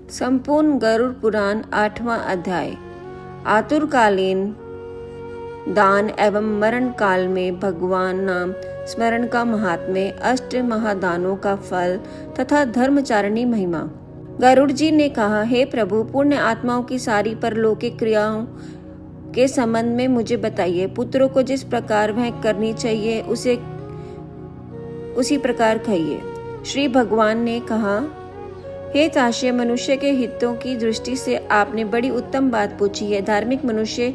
संपूर्ण गरुड़ पुराण 8वां अध्याय। आतुरकालीन दान एवं मरण काल में भगवान नाम स्मरण का महात्म्य, अष्ट महादानों का फल तथा धर्मचारिणी महिमा। गरुड़ जी ने कहा, हे प्रभु, पुण्य आत्माओं की सारी परलौकिक क्रियाओं के संबंध में मुझे बताइए। पुत्रों को जिस प्रकार वह करनी चाहिए उसे उसी प्रकार कहिए। श्री भगवान ने कहा, हे ताश्य, मनुष्य के हितों की दृष्टि से आपने बड़ी उत्तम बात पूछी है। धार्मिक मनुष्य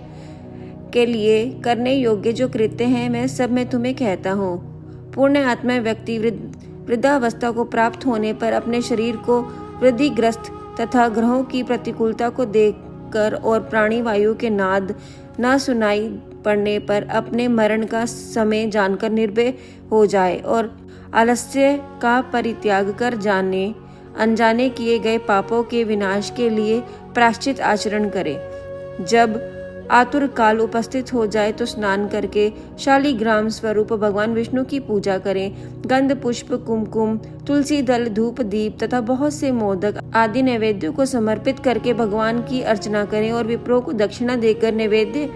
के लिए करने योग्य जो कृत्य हैं मैं सब मैं तुम्हें कहता हूँ। पूर्ण आत्मा व्यक्ति वृद्धावस्था को प्राप्त होने पर अपने शरीर को वृद्धिग्रस्त तथा ग्रहों की प्रतिकूलता को देखकर और प्राणी वायु के नाद न सुनाई पड़ने पर अपने मरण का समय जानकर निर्भय हो जाए और आलस्य का परित्याग कर अनजाने किए गए पापों के विनाश के लिए प्रायश्चित आचरण करे। जब आतुर काल उपस्थित हो जाए तो स्नान करके शालिग्राम स्वरूप भगवान विष्णु की पूजा करें। गंध, पुष्प, कुमकुम, तुलसी दल, धूप, दीप तथा बहुत से मोदक आदि नैवेद्यों को समर्पित करके भगवान की अर्चना करें और विप्रों को दक्षिणा देकर नैवेद्य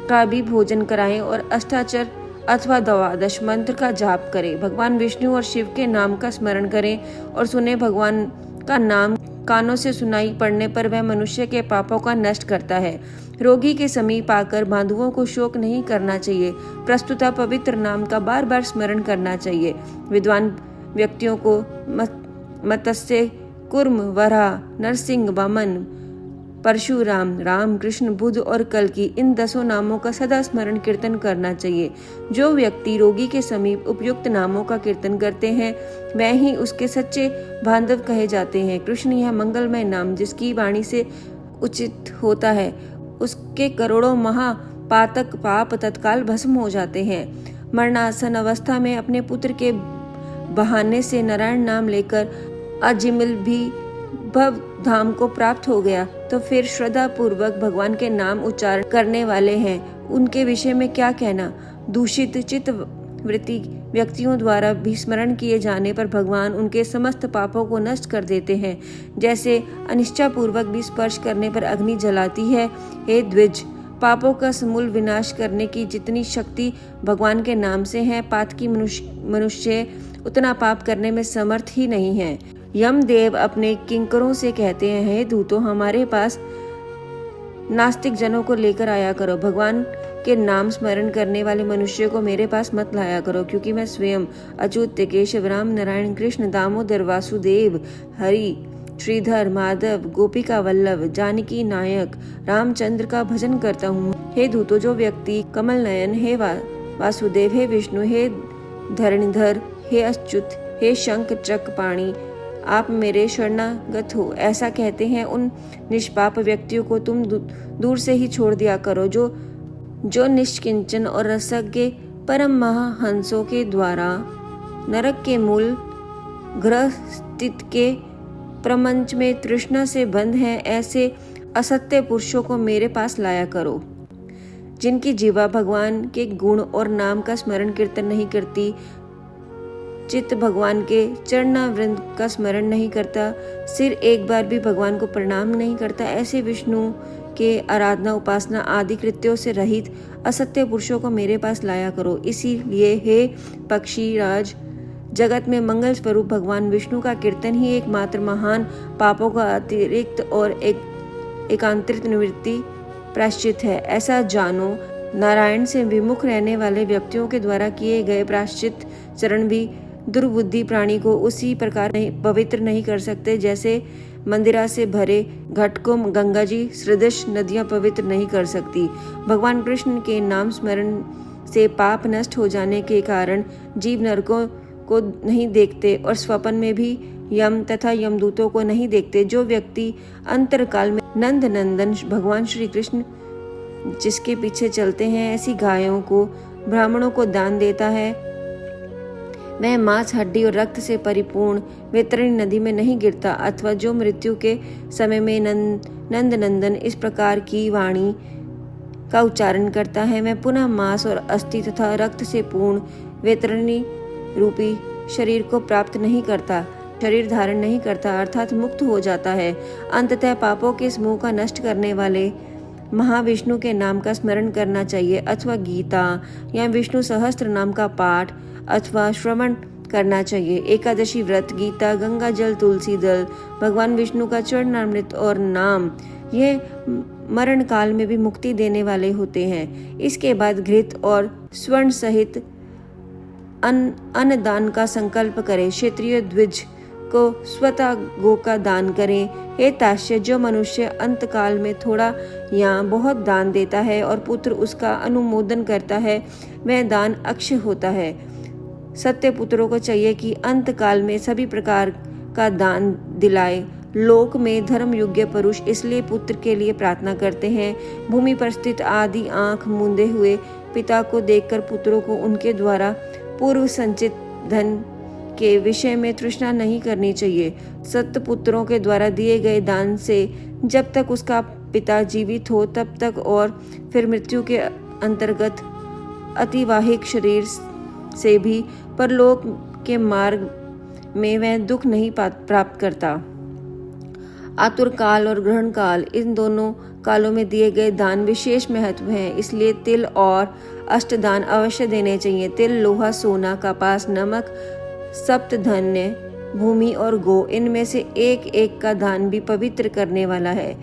का भी भोजन कराएं और अष्टाचर अथवा द्वादश मंत्र का जाप करें। भगवान विष्णु और शिव के नाम का स्मरण करें और सुने। भगवान का नाम कानों से सुनाई पड़ने पर वह मनुष्य के पापों का नष्ट करता है। रोगी के समीप आकर बांधुओं को शोक नहीं करना चाहिए। प्रस्तुता पवित्र नाम का बार बार स्मरण करना चाहिए। विद्वान व्यक्तियों को मत्स्य, कुर्म, वराह, नरसिंह, वामन, परशुराम, राम, कृष्ण, बुद्ध और कल्कि, इन 10 नामों का सदा स्मरण कीर्तन करना चाहिए। जो व्यक्ति रोगी के समीप उपयुक्त नामों का कीर्तन करते हैं वह ही उसके सच्चे बांधव कहे जाते हैं। कृष्ण यह मंगलमय नाम जिसकी वाणी से उचित होता है उसके करोड़ों महापातक पाप तत्काल भस्म हो जाते हैं। मरणासन अवस्था में अपने पुत्र के बहाने से नारायण नाम लेकर अजिमिल भी भव धाम को प्राप्त हो गया तो फिर श्रद्धा पूर्वक भगवान के नाम उच्चारण करने वाले हैं उनके विषय में क्या कहना। दूषित चित्त वृत्ति व्यक्तियों द्वारा भी स्मरण किए जाने पर भगवान उनके समस्त पापों को नष्ट कर देते हैं, जैसे अनिच्छा पूर्वक भी स्पर्श करने पर अग्नि जलाती है। हे द्विज, पापों का समूल विनाश करने की जितनी शक्ति भगवान के नाम से है, पातकी मनुष्य उतना पाप करने में समर्थ ही नहीं है। यमदेव अपने किंकरों से कहते हैं, हे दूतों, हमारे पास नास्तिक जनों को लेकर आया करो। भगवान के नाम स्मरण करने वाले मनुष्य को मेरे पास मत लाया करो, क्योंकि मैं स्वयं अच्युत, केशव, राम, नारायण, कृष्ण, दामोदर, वासुदेव, हरि, श्रीधर, माधव, गोपिका वल्लभ, जानकी नायक, रामचंद्र का भजन करता हूँ। हे दूतों, जो व्यक्ति कमल नयन, हे वासुदेव, हे विष्णु, हे धरणीधर, हे अच्युत, हे शंख चक्र पाणी, आप मेरे शरणागत हो, ऐसा कहते हैं उन निष्पाप व्यक्तियों को तुम दूर से ही छोड़ दिया करो जो निष्किंचन और रसज्ञ परम महाहंसों के द्वारा नरक के मूल ग्रह स्थित के प्रपंच में तृष्णा से बंध हैं। ऐसे असत्य पुरुषों को मेरे पास लाया करो, जिनकी जीवा भगवान के गुण और नाम का स्मरण कीर्तन नहीं करती, चित्त भगवान के चरणावृंद का स्मरण नहीं करता, सिर एक बार भी भगवान को प्रणाम नहीं करता। ऐसे विष्णु के आराधना, उपासना आदि कृत्यों से रहित असत्य पुरुषों को मेरे पास लाया करो। इसीलिए हे पक्षी राज, जगत में मंगल स्वरूप भगवान विष्णु का कीर्तन ही एकमात्र महान पापों का अतिरिक्त और एकांतरित निवृत्ति प्रायश्चित है। ऐसा जानो, नारायण से विमुख रहने वाले व्यक्तियों के द्वारा किए गए प्रायश्चित चरण भी दुर्बुद्धि प्राणी को उसी प्रकार पवित्र नहीं कर सकते जैसे मंदिरा से भरे घट को गंगा जी सदृश नदियां पवित्र नहीं कर सकती। भगवान कृष्ण के नाम स्मरण से पाप नष्ट हो जाने के कारण जीव नरकों को नहीं देखते और स्वप्न में भी यम तथा यमदूतों को नहीं देखते। जो व्यक्ति अंतरकाल में नंद नंदन भगवान श्री कृष्ण जिसके पीछे चलते हैं ऐसी गायों को ब्राह्मणों को दान देता है, वह मांस, हड्डी और रक्त से परिपूर्ण वैतरणी नदी में नहीं गिरता। अथवा जो मृत्यु के समय में नंद नंदन इस प्रकार की वाणी का उच्चारण करता है, मैं पुनः मांस और अस्थि तथा रक्त से पूर्ण वैतरणी रूपी शरीर को प्राप्त नहीं करता। शरीर धारण नहीं करता अर्थात मुक्त हो जाता है। अंततः पापों के समूह का नष्ट करने वाले महाविष्णु के नाम का स्मरण करना चाहिए अथवा गीता या विष्णु सहस्त्र नाम का पाठ अथवा श्रवण करना चाहिए। एकादशी व्रत, गीता, गंगा जल, तुलसी दल, भगवान विष्णु का चरणामृत और नाम ये मरण काल में भी मुक्ति देने वाले होते हैं। इसके बाद घृत और स्वर्ण सहित अन्नदान का संकल्प करें। क्षेत्रीय द्विज को स्वतः गो का दान करें। हे ताश्य, जो मनुष्य अंतकाल में थोड़ा या बहुत दान देता है और पुत्र उसका अनुमोदन करता है, वह दान अक्षय होता है। सत्य पुत्रों को चाहिए कि अंतकाल में सभी प्रकार का दान दिलाए। लोक में धर्म योग्य पुरुष इसलिए पुत्र के लिए प्रार्थना करते हैं। भूमि पर स्थित आदि आंख मूंदे हुए पिता को देखकर पुत्रों को उनके द्वारा पूर्व संचित धन के विषय में तृष्णा नहीं करनी चाहिए। सत्य पुत्रों के द्वारा दिए गए दान से जब तक उसका पिता जीवित हो तब तक और फिर मृत्यु के अंतर्गत अतिवाहिक शरीर से भी परलोक के मार्ग में वह दुख नहीं प्राप्त करता। आतुर काल और ग्रहण काल, इन दोनों कालों में दिए गए दान विशेष महत्व है, इसलिए तिल और अष्टदान अवश्य देने चाहिए। तिल, लोहा, सोना, कपास, नमक, सप्त धान्य, भूमि और गो, इनमें से एक एक का दान भी पवित्र करने वाला है।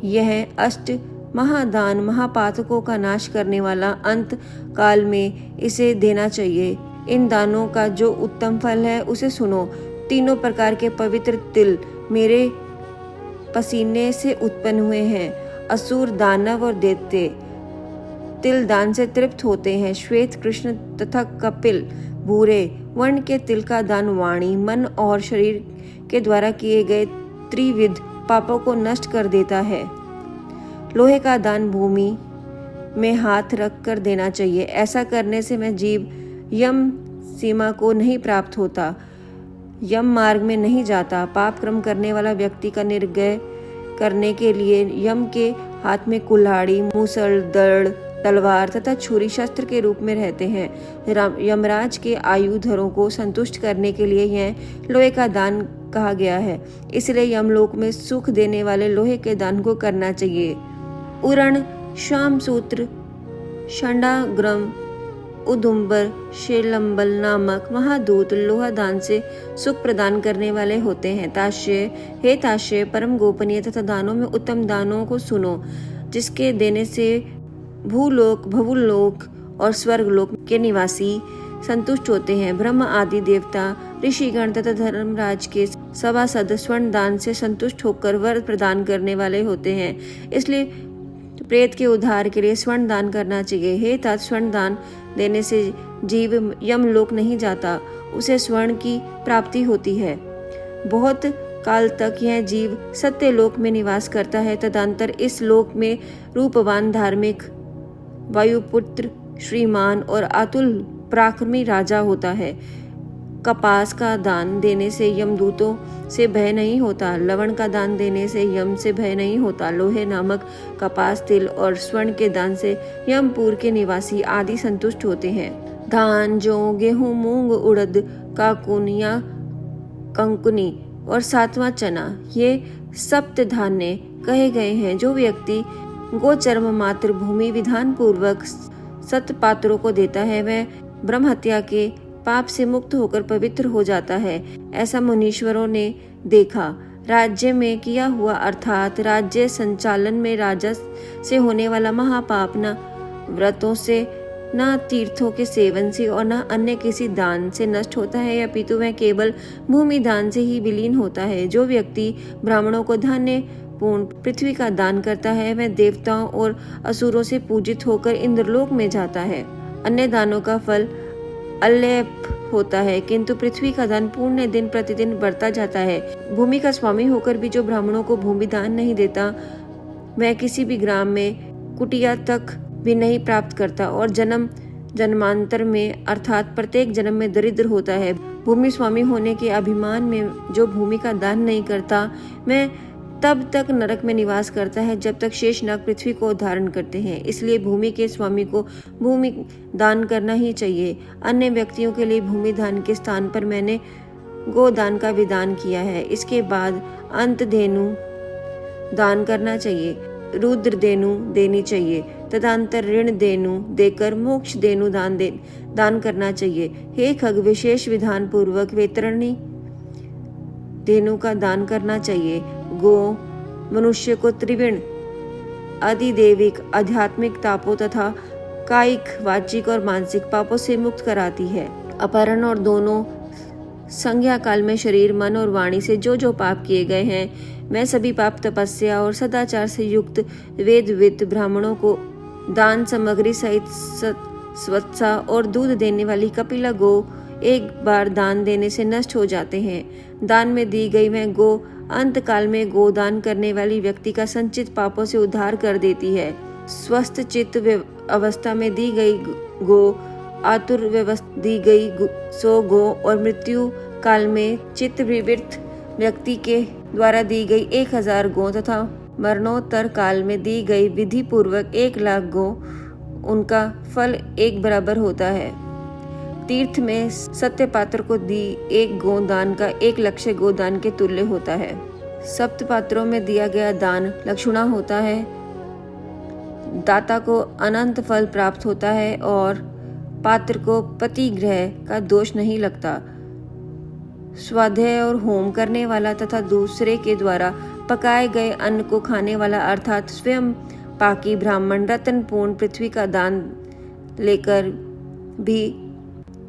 यह अष्ट महादान महापातकों का नाश करने वाला, अंत काल में इसे देना चाहिए। इन दानों का जो उत्तम फल है उसे सुनो। तीनों प्रकार के पवित्र तिल मेरे पसीने से उत्पन्न हुए हैं। असुर, दानव और दैत्य तिल दान से तृप्त होते हैं। श्वेत, कृष्ण तथा कपिल भूरे वर्ण के तिल का दान वाणी, मन और शरीर के द्वारा किए गए त्रिविध पापों को नष्ट कर देता है। लोहे का दान भूमि में हाथ रख कर देना चाहिए। ऐसा करने से मैं जीव यम सीमा को नहीं प्राप्त होता, यम मार्ग में नहीं जाता। पाप कर्म करने वाला व्यक्ति का निर्णय करने के लिए यम के हाथ में कुल्हाड़ी, मूसल, दड़, तलवार तथा छुरी शस्त्र के रूप में रहते हैं। यमराज के आयुधरों को संतुष्ट करने के लिए यह लोहे का दान कहा गया है। इसलिए यमलोक में सुख देने वाले लोहे के दान को करना चाहिए। उरण, शामसूत्र, षंडाग्रम, उदुम्बर, शेलंबल नामक महादूत लोहा दान से सुख प्रदान करने वाले होते हैं। ताश्य, हे ताश्य, परम गोपनीय तथा दानों में उत्तम दानों को सुनो, जिसके देने से भूलोक, भवुलोक और स्वर्गलोक के निवासी संतुष्ट होते हैं। ब्रह्म आदि देवता, ऋषिगण तथा धर्मराज के सभासद स्वर्ण दान से संतुष्ट होकर वर प्रदान करने वाले होते हैं। इसलिए प्रेत के उद्धार के लिए स्वर्ण दान करना चाहिए। हे तात, स्वर्ण दान देने से जीव यमलोक नहीं जाता, उसे स्वर्ण की प्राप्ति होती है। बहुत काल तक यह जीव सत्यलोक में निवास करता है। तदंतर इस लोक में रूपवान, धार्मिक, वायुपुत्र, श्रीमान और अतुल पराक्रमी राजा होता है। कपास का दान देने से यमदूतों से भय नहीं होता। लवण का दान देने से यम से भय नहीं होता। लोहे, नमक, कपास, तिल और स्वर्ण के दान से यमपुर के निवासी आदि संतुष्ट होते हैं। धान, जौ, गेहूं, मूंग, उड़द, काकुन या कंकुनी और सातवां चना, ये सप्त धान्य कहे गए हैं। जो व्यक्ति गोचर्म मात्र भूमि विधान पूर्वक सत पात्रों को देता है, वह ब्रह्म हत्या के पाप से मुक्त होकर पवित्र हो जाता है। ऐसा मुनीश्वरों ने देखा। राज्य में किया हुआ अर्थात राज्य संचालन में राजा से होने वाला महापाप न व्रतों से, न तीर्थों के सेवन से और न अन्य किसी दान से नष्ट होता है, या पितु वह केवल भूमि दान से ही विलीन होता है। जो व्यक्ति ब्राह्मणों को धान्य पूर्ण पृथ्वी का दान करता है, वह देवताओं और असुरों से पूजित होकर इंद्रलोक में जाता है। अन्य दानों का फल अल्प होता है, किंतु पृथ्वी का दान पुण्य दिन प्रतिदिन बढ़ता जाता है। भूमि का स्वामी होकर भी जो ब्राह्मणों को भूमि दान नहीं देता, वह किसी भी ग्राम में कुटिया तक भी नहीं प्राप्त करता और जन्म जन्मांतर में अर्थात प्रत्येक जन्म में दरिद्र होता है। भूमि स्वामी होने के अभिमान में जो भूमि का दान नहीं करता, वह तब तक नरक में निवास करता है जब तक शेष नाग पृथ्वी को धारण करते हैं। इसलिए भूमि के स्वामी को भूमि दान करना ही चाहिए। अन्य व्यक्तियों के लिए भूमि दान के स्थान पर मैंने गोदान का विधान किया है। इसके बाद अंत धेनु दान करना चाहिए, रुद्र धेनु देनी चाहिए, तदंतर ऋण धेनु देकर मोक्ष धेनु दान करना चाहिए। हे खग, विशेष विधान पूर्वक वेतरणी धेनु का दान करना चाहिए। गो मनुष्य को त्रिविण अधिदैविक आध्यात्मिक तापों तथा कायिक, वाचिक और मानसिक पापों से मुक्त कराती है। अपहरण और दोनों संज्ञा काल में शरीर, मन और वाणी से जो जो पाप किए गए हैं, मैं सभी पाप तपस्या और सदाचार से युक्त वेदवित ब्राह्मणों को दान सामग्री सहित स्वत्सा और दूध देने वाली कपिला गो एक बार दान देने से नष्ट हो जाते हैं। दान में दी गई वह गो अंत काल में गोदान करने वाली व्यक्ति का संचित पापों से उद्धार कर देती है। स्वस्थ चित्त अवस्था में दी गई गो, आतुर व्यवस्था दी गई सो गो और मृत्यु काल में चित्त विवृत व्यक्ति के द्वारा दी गई 1000 गो तथा मरणोत्तर काल में दी गई विधि पूर्वक 1,00,000 गो, उनका फल एक बराबर होता है। तीर्थ में सत्य पात्र को दी एक गोदान का 1 लक्ष्य गोदान के तुल्य होता है। सप्त पात्रों में दिया गया दान लक्षुणा होता है, दाता को अनंत फल प्राप्त होता है और पात्र को पतिग्रह का दोष नहीं लगता। स्वाध्याय और होम करने वाला तथा दूसरे के द्वारा पकाए गए अन्न को खाने वाला अर्थात स्वयं पाकी ब्राह्मण रत्नपूर्ण पृथ्वी का दान लेकर भी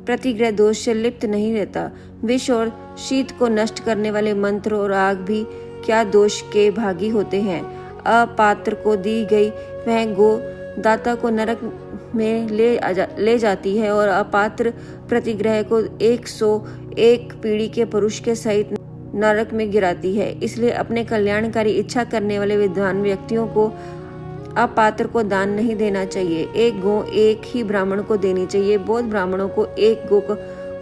प्रतिग्रह दोष से लिप्त नहीं रहता। विष और शीत को नष्ट करने वाले मंत्र और आग भी क्या दोष के भागी होते हैं। अपात्र को दी गई वह गो दाता को नरक में ले जाती है और अपात्र प्रतिग्रह को 101 पीढ़ी के पुरुष के सहित नरक में गिराती है। इसलिए अपने कल्याणकारी इच्छा करने वाले विद्वान व्यक्तियों को अपात्र को दान नहीं देना चाहिए। एक गो एक ही ब्राह्मण को देनी चाहिए। बौद्ध ब्राह्मणों को एक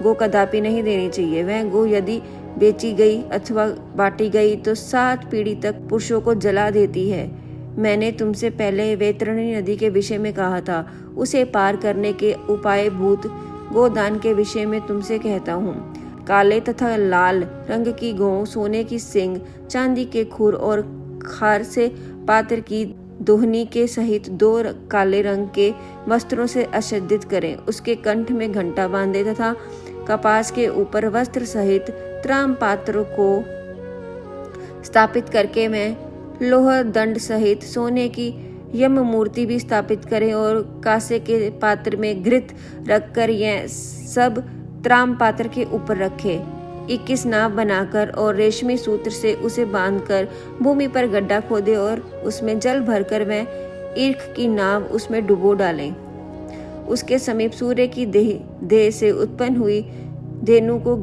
गो कदापि नहीं देनी चाहिए। वह गो यदि बेची गई अथवा बांटी गई तो 7 पीढ़ी तक पुरुषों को जला देती है। मैंने तुमसे पहले वैतरणी नदी के विषय में कहा था, उसे पार करने के उपाय भूत गोदान के विषय में तुमसे कहता हूँ। काले तथा लाल रंग की गौ, सोने की सींग, चांदी के खुर और खार से पात्र की दोहनी के सहित 2 काले रंग के वस्त्रों से आच्छादित करें। उसके कंठ में घंटा बांधे तथा कपास के ऊपर वस्त्र सहित त्राम पात्र को स्थापित करके मैं लोह दंड सहित सोने की यम मूर्ति भी स्थापित करें और कांसे के पात्र में घृत रखकर यह सब त्राम पात्र के ऊपर रखे। 21 नाव बनाकर और रेशमी सूत्र से उसे बांधकर भूमि पर गड्ढा खोदे और उसमें जल भरकर वह ईर्ख की नाव उसमें डुबो डालें। उसके समीप सूर्य की देह से उत्पन्न हुई धेनु को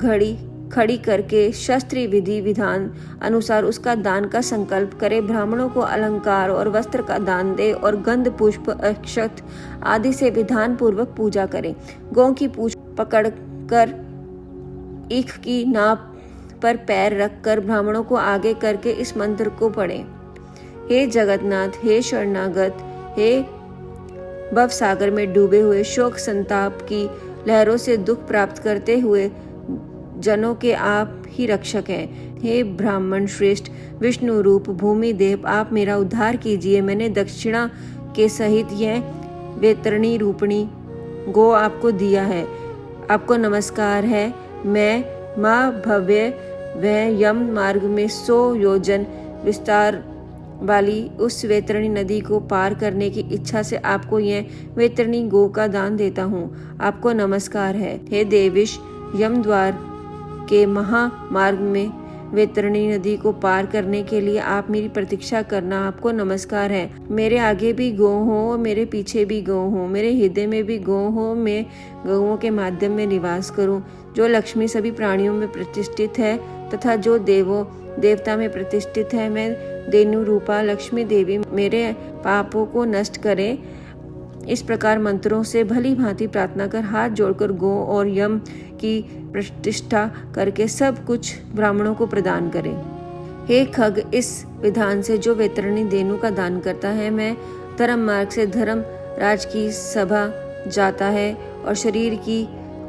खड़ी करके शास्त्रीय विधि विधान अनुसार उसका दान का संकल्प करे। ब्राह्मणों को अलंकार और वस्त्र का दान दे और गंध पुष्प अक्षत आदि से विधान पूर्वक पूजा करे। गौ की पूछ पकड़कर ईख की नाप पर पैर रखकर ब्राह्मणों को आगे करके इस मंत्र को पढ़ें। हे जगन्नाथ, हे शरणागत, हे भवसागर में डूबे हुए शोक संताप की लहरों से दुख प्राप्त करते हुए जनों के आप ही रक्षक हैं। हे ब्राह्मण श्रेष्ठ विष्णु रूप भूमि देव, आप मेरा उद्धार कीजिए। मैंने दक्षिणा के सहित यह वेतरणी रूपणी गो आपको दिया है। आपको नमस्कार है। मैं माँ भव्य वह यम मार्ग में 100 योजन विस्तार वाली उस वेतरणी नदी को पार करने की इच्छा से आपको यह वेतरणी गो का दान देता हूँ। आपको नमस्कार है। हे देविश, यम द्वार के महामार्ग में वेतरणी नदी को पार करने के लिए आप मेरी प्रतीक्षा करना। आपको नमस्कार है। मेरे आगे भी गौ हो, मेरे पीछे भी गौ हो, मेरे हृदय में भी गौ हो। मैं गौओं के माध्यम में निवास करूं। जो लक्ष्मी सभी प्राणियों में प्रतिष्ठित है तथा जो देवता में प्रतिष्ठित है, मैं धेनु रूपा लक्ष्मी देवी मेरे पापों को नष्ट करे। इस प्रकार मंत्रों से भली भांति प्रार्थना कर हाथ जोड़कर गौ और यम की प्रतिष्ठा करके सब कुछ ब्राह्मणों को प्रदान करें। हे खग, इस विधान से जो वेतरणी धेनु का दान करता है, मैं धर्म मार्ग से धर्म राज की सभा जाता है और शरीर की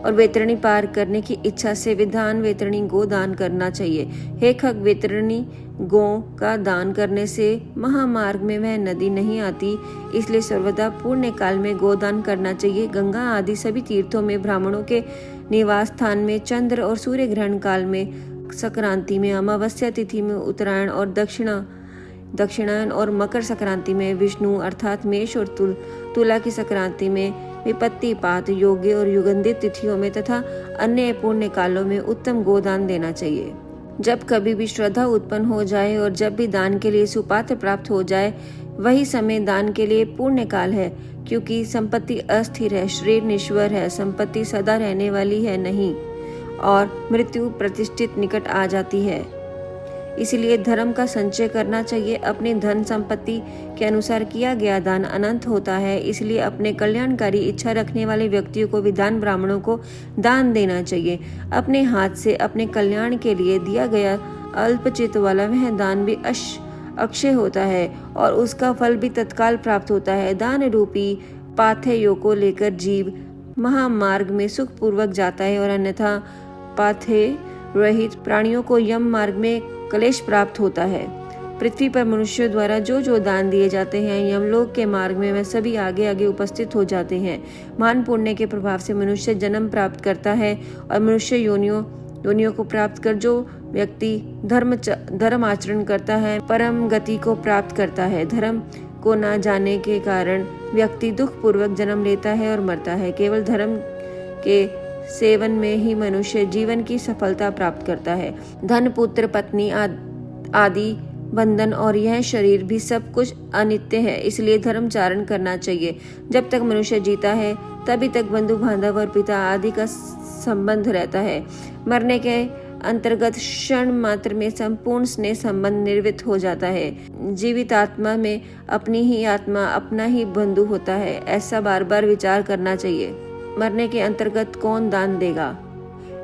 और वैतरणी पार करने की इच्छा से विधान वैतरणी गो दान करना चाहिए। हे खग, वैतरणी गो का दान करने से महामार्ग में वह नदी नहीं आती, इसलिए सर्वदा पुण्य काल में गोदान करना चाहिए। गंगा आदि सभी तीर्थों में, ब्राह्मणों के निवास स्थान में, चंद्र और सूर्य ग्रहण काल में, संक्रांति में, अमावस्या तिथि में, उत्तरायण और दक्षिणायन और मकर संक्रांति में, विष्णु अर्थात मेष और तुला की संक्रांति में, विपत्तिपात, योग्य और युगंधित तिथियों में तथा अन्य पुण्य कालों में उत्तम गोदान देना चाहिए। जब कभी भी श्रद्धा उत्पन्न हो जाए और जब भी दान के लिए सुपात्र प्राप्त हो जाए, वही समय दान के लिए पुण्य काल है, क्योंकि संपत्ति अस्थिर है, शरीर निश्वर है, संपत्ति सदा रहने वाली है नहीं, और मृत्यु प्रतिष्ठित निकट आ जाती है। इसलिए धर्म का संचय करना चाहिए। अपने धन संपत्ति के अनुसार किया गया दान अनंत होता है, इसलिए अपने कल्याणकारी इच्छा रखने वाले व्यक्तियों को विद्वान ब्राह्मणों को दान देना चाहिए। अपने हाथ से अपने कल्याण के लिए दिया गया अल्पचित वाला वह दान भी अक्षय होता है और उसका फल भी तत्काल प्राप्त होता है। दान रूपी पाथेयों को लेकर जीव महामार्ग में सुख पूर्वक जाता है और अन्यथा पाथेय रहित प्राणियों को यम मार्ग में क्लेश प्राप्त होता है। पृथ्वी पर मनुष्यों द्वारा जो जो दान दिए जाते हैं, यमलोक के मार्ग में वह सभी आगे आगे उपस्थित हो जाते हैं। महान पुण्य के प्रभाव से मनुष्य जन्म प्राप्त करता है और मनुष्य योनियों को प्राप्त कर जो व्यक्ति धर्म आचरण करता है, परम गति को प्राप्त करता है। धर्म को न जाने के कारण व्यक्ति दुख पूर्वक जन्म लेता है और मरता है। केवल धर्म के सेवन में ही मनुष्य जीवन की सफलता प्राप्त करता है। धन, पुत्र, पत्नी आदि बंधन और यह शरीर भी सब कुछ अनित्य है, इसलिए धर्मचारण करना चाहिए। जब तक मनुष्य जीता है तभी तक बंधु बांधव और पिता आदि का संबंध रहता है। मरने के अंतर्गत क्षण मात्र में संपूर्ण स्नेह संबंध निर्वित हो जाता है। जीवित आत्मा में अपनी ही आत्मा अपना ही बंधु होता है, ऐसा बार बार विचार करना चाहिए। मरने के अंतर्गत कौन दान देगा,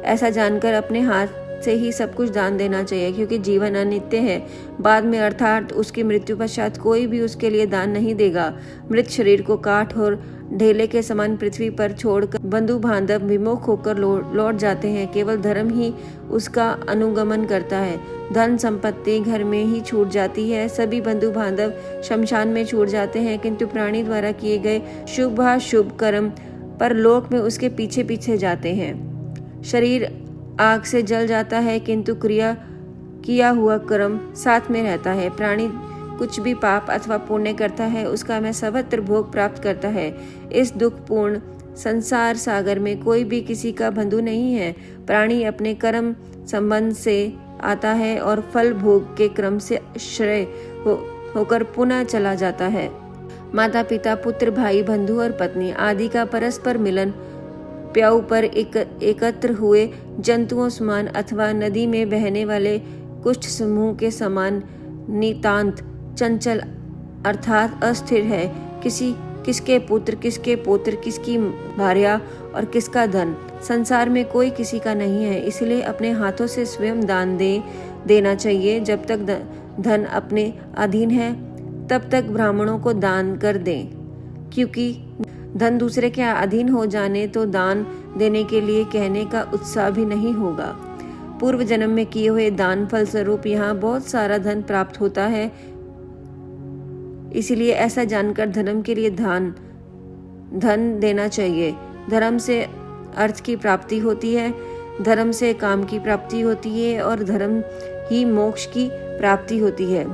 ऐसा जानकर अपने हाथ से ही सब कुछ दान देना चाहिए, क्योंकि जीवन अनित्य है। बाद में अर्थात उसकी मृत्यु पश्चात कोई भी उसके लिए दान नहीं देगा। मृत शरीर को काठ और ढेले के समान पृथ्वी पर छोड़कर बंधु बांधव विमुख होकर लौट जाते हैं। केवल धर्म ही उसका अनुगमन करता है। धन संपत्ति घर में ही छूट जाती है, सभी बंधु बांधव शमशान में छूट जाते हैं, किंतु प्राणी द्वारा किए गए शुभाशुभ कर्म पर लोक में उसके पीछे पीछे जाते हैं। शरीर आग से जल जाता है, किंतु किया हुआ कर्म साथ में रहता है। प्राणी कुछ भी पाप अथवा पुण्य करता है, उसका वह सर्वत्र भोग प्राप्त करता है। इस दुखपूर्ण संसार सागर में कोई भी किसी का बंधु नहीं है। प्राणी अपने कर्म संबंध से आता है और फल भोग के क्रम से श्रेय होकर पुनः चला जाता है। माता पिता, पुत्र, भाई, बंधु और पत्नी आदि का परस्पर मिलन, प्याऊ पर एकत्र हुए जंतुओं समान अथवा नदी में बहने वाले कुछ समूह के समान नितांत चंचल अर्थात अस्थिर है। किसके पुत्र, किसके पौत्र, किसकी भार्या और किसका धन, संसार में कोई किसी का नहीं है। इसलिए अपने हाथों से स्वयं दान देना चाहिए। जब तक धन अपने अधीन है तब तक ब्राह्मणों को दान कर दें, क्योंकि धन दूसरे के अधीन हो जाने तो दान देने के लिए कहने का उत्साह भी नहीं होगा। पूर्व जन्म में किए हुए दान फल स्वरूप यहाँ बहुत सारा धन प्राप्त होता है। इसलिए ऐसा जानकर धर्म के लिए धन देना चाहिए। धर्म से अर्थ की प्राप्ति होती है, धर्म से काम की प्राप्ति होती है और धर्म ही मोक्ष की प्राप्ति होती है।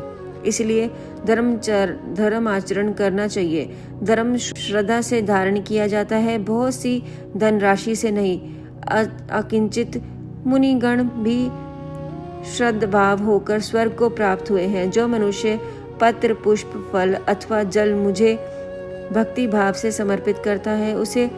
इसलिए धर्म आचरण करना चाहिए। धर्म श्रद्धा से धारण किया जाता है, बहुत सी धनराशि से नहीं। अकिंचित मुनिगण भी श्रद्धाभाव होकर स्वर्ग को प्राप्त हुए हैं। जो मनुष्य पत्र, पुष्प, फल अथवा जल मुझे भक्ति भाव से समर्पित करता है, उसे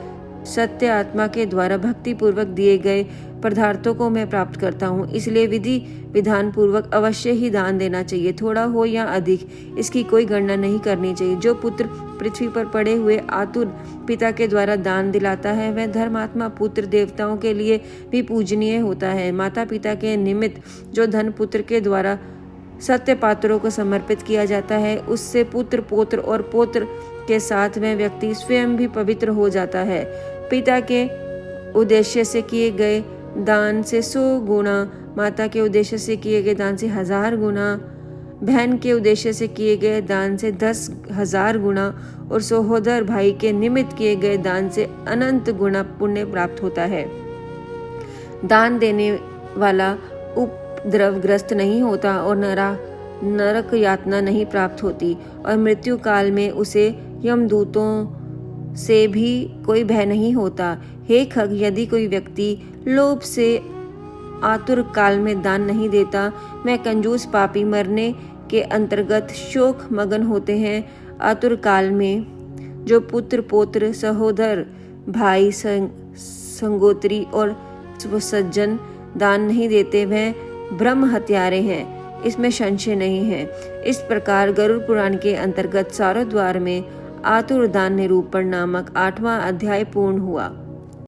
सत्य आत्मा के द्वारा भक्ति पूर्वक दिए गए पदार्थों को मैं प्राप्त करता हूँ। इसलिए विधि विधान पूर्वक अवश्य ही दान देना चाहिए, थोड़ा हो या अधिक, इसकी कोई गणना नहीं करनी चाहिए। जो पुत्र पृथ्वी पर पड़े हुए आतुर पिता के द्वारा दान दिलाता है, वह धर्मात्मा पुत्र देवताओं के लिए भी पूजनीय होता है। माता पिता के निमित्त जो धन पुत्र के द्वारा सत्य पात्रों को समर्पित किया जाता है, उससे पुत्र, पौत्र और पौत्र के साथ वह व्यक्ति स्वयं भी पवित्र हो जाता है। पिता के उद्देश्य से किए गए दान से 100 गुना, माता के उद्देश्य से किए गए दान से 1000 गुना, बहन के उद्देश्य से किए गए दान से 10,000 गुना और सहोदर भाई के निमित्त किए गए दान से अनंत गुना पुण्य प्राप्त होता है। दान देने वाला उपद्रवग्रस्त नहीं होता और नरक यातना नहीं प्राप्त होती और मृत्यु काल में उसे यमदूतों से भी कोई भय नहीं होता। हे खग, यदि कोई व्यक्ति लोभ से आतुर काल में दान नहीं देता, मैं कंजूस पापी मरने के अंतर्गत शोक मगन होते हैं। आतुर काल में जो पुत्र पौत्र सहोदर भाई संगोत्री और सज्जन दान नहीं देते वह ब्रह्म हत्यारे हैं, इसमें संशय नहीं है। इस प्रकार गरुड़ पुराण के अंतर्गत सारोद्वार में आतुर दान निरूपण नामक 8वां अध्याय पूर्ण हुआ।